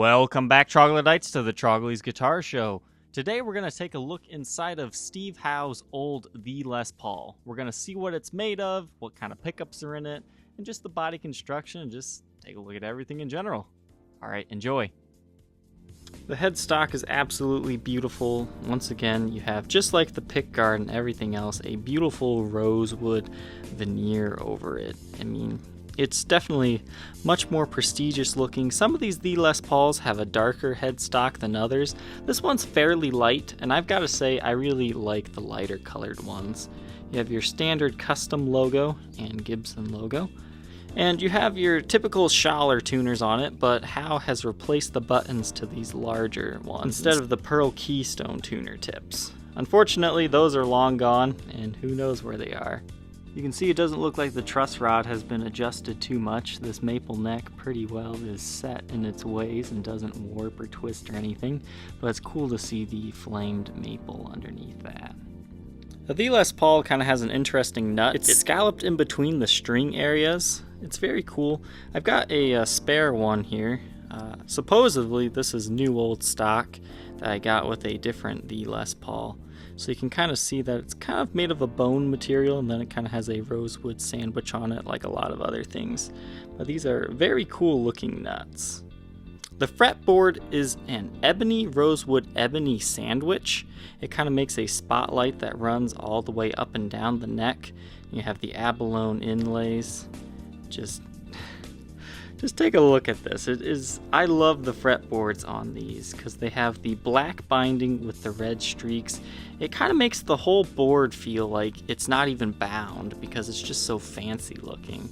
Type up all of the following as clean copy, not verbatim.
Welcome back, Troglodytes, to the Trogly's Guitar Show. Today we're going to take a look inside of Steve Howe's old V Les Paul. We're going to see what it's made of, what kind of pickups are in it, and just the body construction, and just take a look at everything in general. Alright, enjoy. The headstock is absolutely beautiful. Once again, you have, just like the pickguard and everything else, a beautiful rosewood veneer over it. I mean, it's definitely much more prestigious looking. Some of these V Les Pauls have a darker headstock than others. This one's fairly light, and I've got to say I really like the lighter colored ones. You have your standard custom logo and Gibson logo. And you have your typical Schaller tuners on it, but Howe has replaced the buttons to these larger ones instead of the pearl keystone tuner tips. Unfortunately, those are long gone, and who knows where they are. You can see it doesn't look like the truss rod has been adjusted too much. This maple neck pretty well is set in its ways and doesn't warp or twist or anything, but it's cool to see the flamed maple underneath that. The V Les Paul kind of has an interesting nut. It's scalloped in between the string areas. It's very cool. I've got a spare one here. Supposedly this is new old stock that I got with a different V Les Paul. So you can kind of see that it's kind of made of a bone material, and then it kind of has a rosewood sandwich on it like a lot of other things. But these are very cool looking nuts. The fretboard is an ebony rosewood ebony sandwich. It kind of makes a spotlight that runs all the way up and down the neck. You have the abalone inlays. Just take a look at this. I love the fretboards on these because they have the black binding with the red streaks. It kind of makes the whole board feel like it's not even bound because it's just so fancy looking.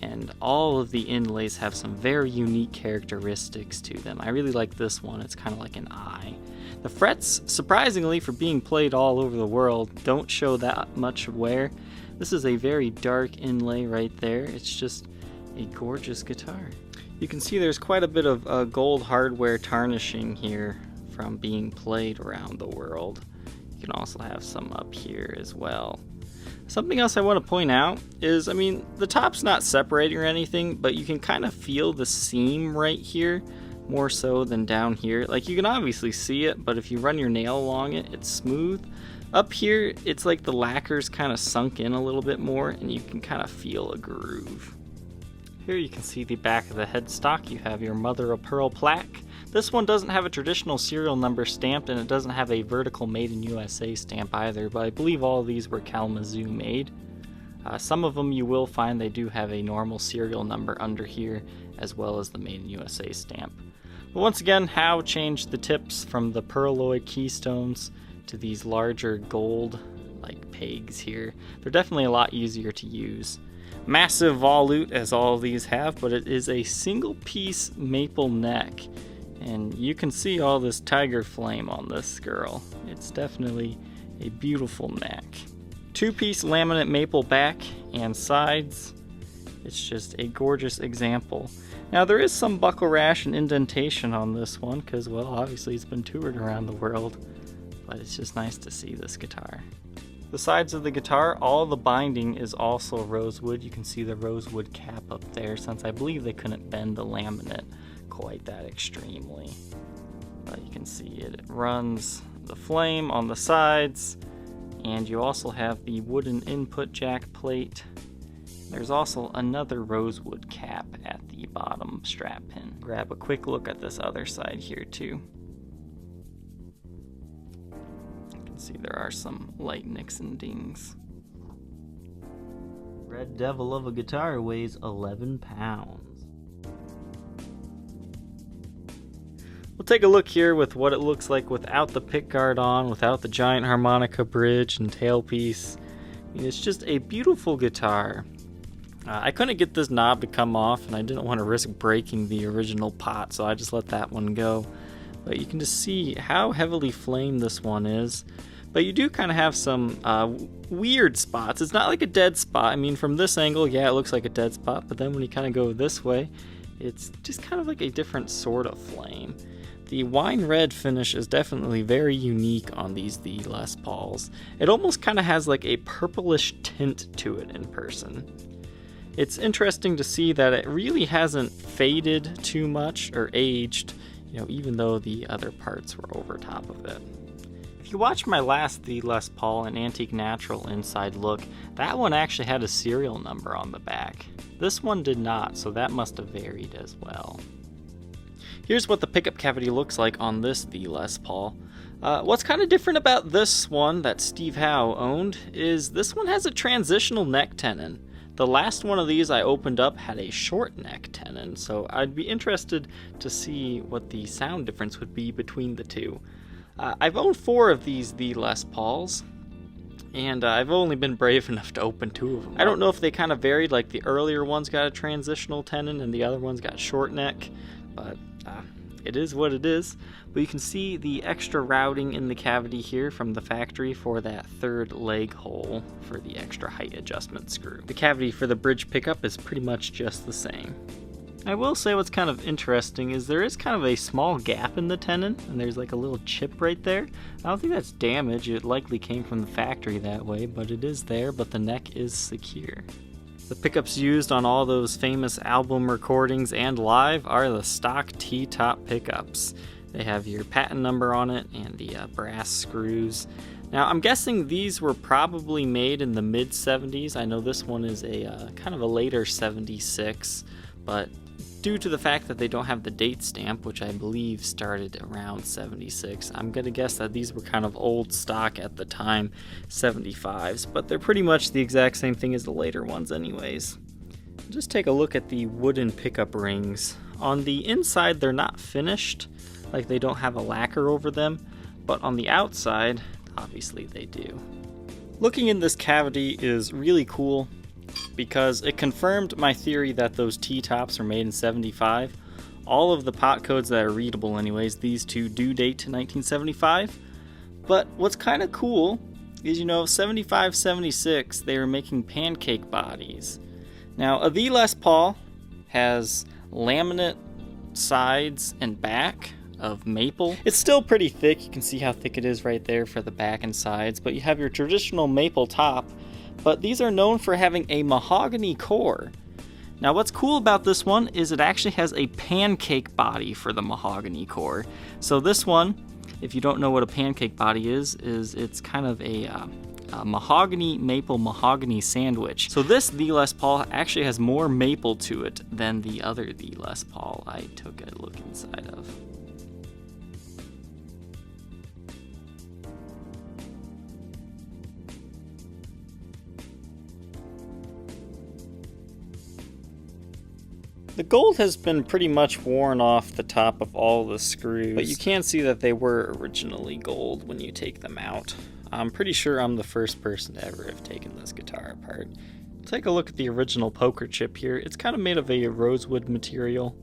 And all of the inlays have some very unique characteristics to them. I really like this one. It's kind of like an eye. The frets, surprisingly for being played all over the world, don't show that much wear. This is a very dark inlay right there. It's just a gorgeous guitar. You can see there's quite a bit of gold hardware tarnishing here from being played around the world. You can also have some up here as well. Something else I want to point out is, I mean, the top's not separating or anything, but you can kind of feel the seam right here more so than down here. Like, you can obviously see it, but if you run your nail along it, it's smooth. Up here, it's like the lacquer's kind of sunk in a little bit more, and you can kind of feel a groove. Here you can see the back of the headstock. You have your mother of pearl plaque. This one doesn't have a traditional serial number stamped, and it doesn't have a vertical made in USA stamp either, but I believe all of these were Kalamazoo made. Some of them you will find they do have a normal serial number under here, as well as the made in USA stamp. But once again, Howe changed the tips from the pearloid keystones to these larger gold like pegs here. They're definitely a lot easier to use. Massive volute as all of these have, but it is a single piece maple neck, and you can see all this tiger flame on this girl. It's definitely a beautiful neck. Two-piece laminate maple back and sides. It's just a gorgeous example. Now there is some buckle rash and indentation on this one because, well, obviously it's been toured around the world, but it's just nice to see this guitar. The sides of the guitar, all the binding is also rosewood. You can see the rosewood cap up there, since I believe they couldn't bend the laminate quite that extremely. But you can see it runs the flame on the sides, and you also have the wooden input jack plate. There's also another rosewood cap at the bottom strap pin. Grab a quick look at this other side here too. See, there are some light nicks and dings. Red Devil of a guitar weighs 11 pounds. We'll take a look here with what it looks like without the pickguard on, without the giant harmonica bridge and tailpiece. I mean, it's just a beautiful guitar. I couldn't get this knob to come off, and I didn't want to risk breaking the original pot, so I just let that one go. But you can just see how heavily flamed this one is. But you do kind of have some weird spots. It's not like a dead spot. I mean, from this angle, yeah, it looks like a dead spot. But then when you kind of go this way, it's just kind of like a different sort of flame. The wine red finish is definitely very unique on these V Les Pauls. It almost kind of has like a purplish tint to it in person. It's interesting to see that it really hasn't faded too much or aged. even though the other parts were over top of it. If you watched my last The Les Paul and Antique Natural inside look, that one actually had a serial number on the back. This one did not, so that must have varied as well. Here's what the pickup cavity looks like on this The Les Paul. What's kind of different about this one that Steve Howe owned is this one has a transitional neck tenon. The last one of these I opened up had a short neck tenon, so I'd be interested to see what the sound difference would be between the two. I've owned 4 of these The Les Pauls, and I've only been brave enough to open 2 of them. I don't know if they kind of varied, like the earlier ones got a transitional tenon and the other ones got short neck, but it is what it is. But you can see the extra routing in the cavity here from the factory for that 3rd leg hole for the extra height adjustment screw. The cavity for the bridge pickup is pretty much just the same. I will say what's kind of interesting is there is kind of a small gap in the tenon, and there's like a little chip right there. I don't think that's damage, it likely came from the factory that way, but it is there, but the neck is secure. The pickups used on all those famous album recordings and live are the stock Ttop pickups. They have your patent number on it and the brass screws. Now I'm guessing these were probably made in the mid 70s. I know this one is a kind of a later 76, but due to the fact that they don't have the date stamp, which I believe started around 76, I'm going to guess that these were kind of old stock at the time, 75s, but they're pretty much the exact same thing as the later ones anyways. Just take a look at the wooden pickup rings. On the inside, they're not finished, like they don't have a lacquer over them, but on the outside, obviously they do. Looking in this cavity is really cool, because it confirmed my theory that those T-tops are made in 75. All of the pot codes that are readable anyways, these two do date to 1975. But what's kind of cool is, 75, 76, they were making pancake bodies. Now, a The Les Paul has laminate sides and back of maple. It's still pretty thick, you can see how thick it is right there for the back and sides, but you have your traditional maple top, but these are known for having a mahogany core. Now what's cool about this one is it actually has a pancake body for the mahogany core. So this one, if you don't know what a pancake body is it's kind of a mahogany maple mahogany sandwich. So this The Les Paul actually has more maple to it than the other The Les Paul I took a look inside of. The gold has been pretty much worn off the top of all the screws, but you can see that they were originally gold when you take them out. I'm pretty sure I'm the first person to ever have taken this guitar apart. Take a look at the original poker chip here. It's kind of made of a rosewood material,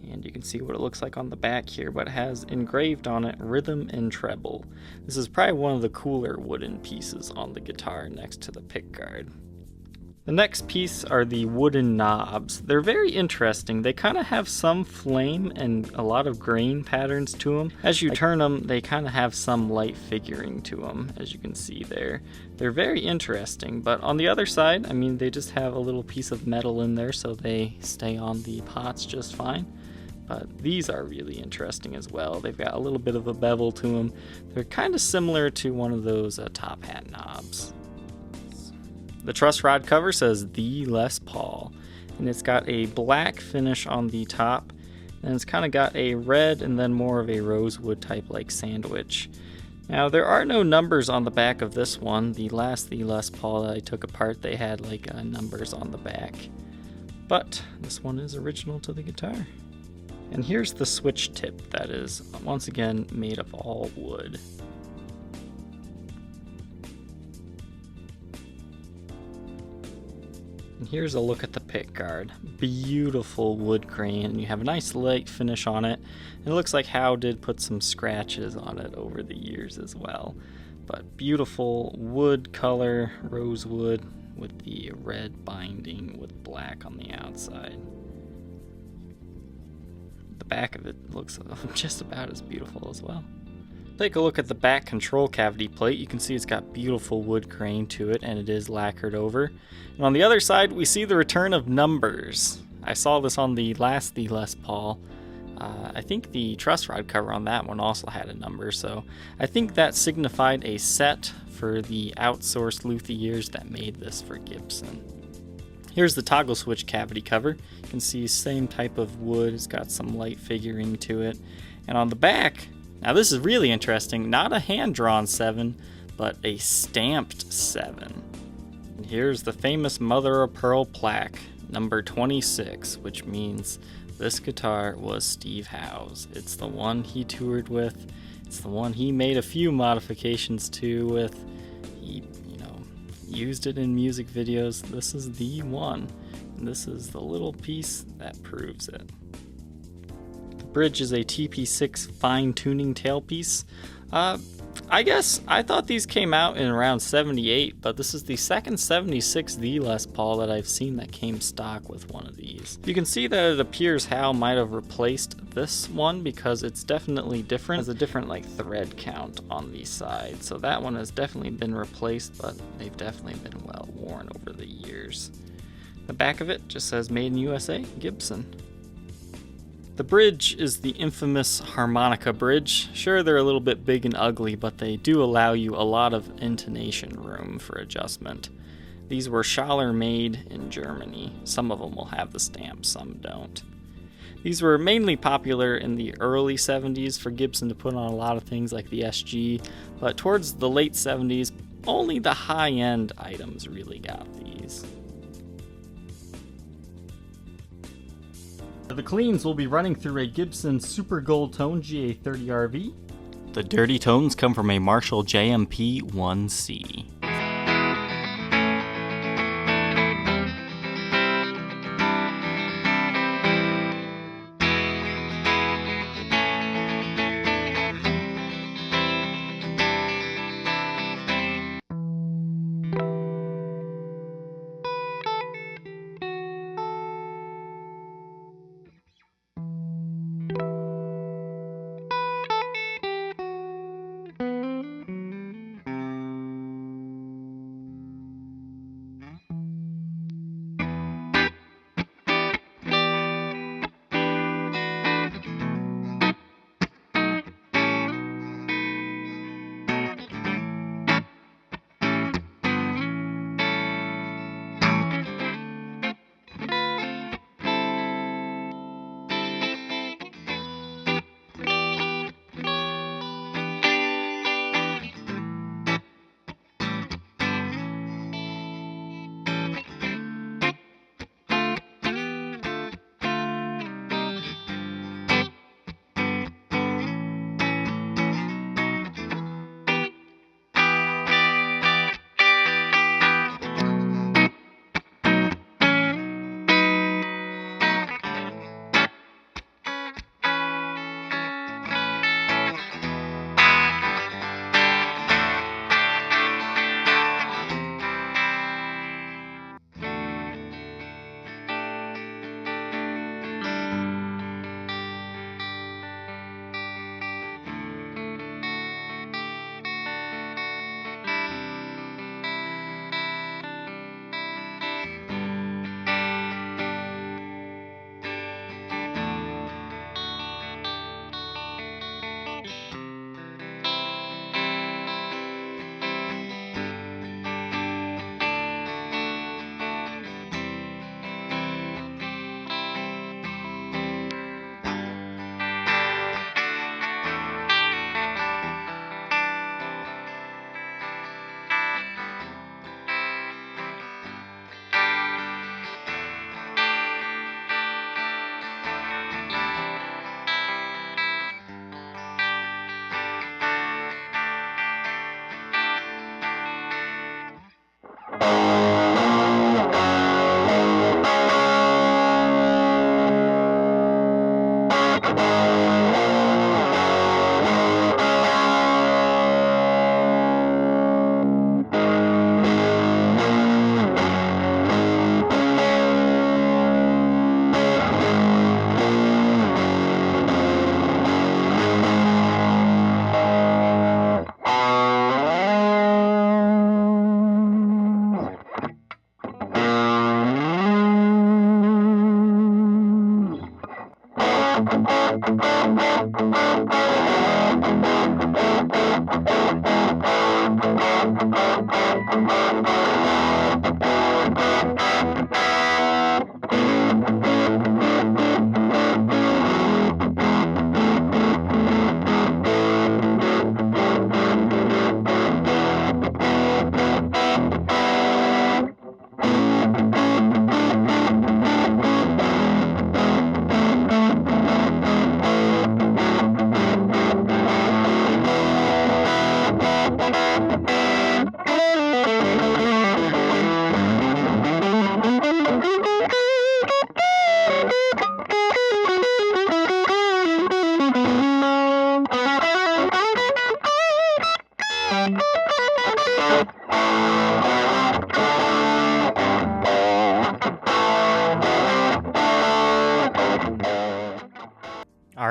and you can see what it looks like on the back here, but it has engraved on it rhythm and treble. This is probably one of the cooler wooden pieces on the guitar next to the pickguard. The next piece are the wooden knobs. They're very interesting. They kind of have some flame and a lot of grain patterns to them. As you turn them, they kind of have some light figuring to them, as you can see there. They're very interesting, but on the other side, they just have a little piece of metal in there so they stay on the pots just fine. But these are really interesting as well. They've got a little bit of a bevel to them. They're kind of similar to one of those top hat knobs. The truss rod cover says The Les Paul, and it's got a black finish on the top, and it's kind of got a red and then more of a rosewood type like sandwich. Now there are no numbers on the back of this one. The last The Les Paul that I took apart, they had numbers on the back, but this one is original to the guitar. And here's the switch tip that is once again made of all wood. And here's a look at the pickguard. Beautiful wood grain. You have a nice light finish on it. And it looks like Howe did put some scratches on it over the years as well. But beautiful wood color, rosewood with the red binding with black on the outside. The back of it looks just about as beautiful as well. Take a look at the back control cavity plate. You can see it's got beautiful wood grain to it, and it is lacquered over. And on the other side, we see the return of numbers. I saw this on the last The Les Paul, I think the truss rod cover on that one also had a number, so I think that signified a set for the outsourced luthiers that made this for Gibson. Here's the toggle switch cavity cover. You can see same type of wood, it's got some light figuring to it. And on the back, now this is really interesting, not a hand-drawn 7, but a stamped 7. And here's the famous mother of pearl plaque, number 26, which means this guitar was Steve Howe's. It's the one he toured with. It's the one he made a few modifications to with. He, used it in music videos. This is the one. And this is the little piece that proves it. The bridge is a TP6 fine-tuning tailpiece. I guess I thought these came out in around 78, but this is the second 76 The Les Paul that I've seen that came stock with one of these. You can see that it appears Howe might have replaced this one because it's definitely different. It has a different thread count on the side. So that one has definitely been replaced, but they've definitely been well worn over the years. The back of it just says Made in USA, Gibson. The bridge is the infamous harmonica bridge. Sure, they're a little bit big and ugly, but they do allow you a lot of intonation room for adjustment. These were Schaller made in Germany. Some of them will have the stamp, some don't. These were mainly popular in the early 70s for Gibson to put on a lot of things like the SG, but towards the late 70s, only the high-end items really got these. The cleans will be running through a Gibson Super Gold Tone GA30RV. The dirty tones come from a Marshall JMP 1C.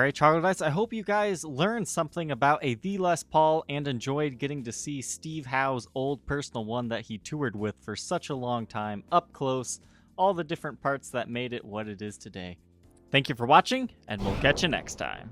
Alright, Troglodytes, I hope you guys learned something about a The Les Paul and enjoyed getting to see Steve Howe's old personal one that he toured with for such a long time, up close, all the different parts that made it what it is today. Thank you for watching, and we'll catch you next time.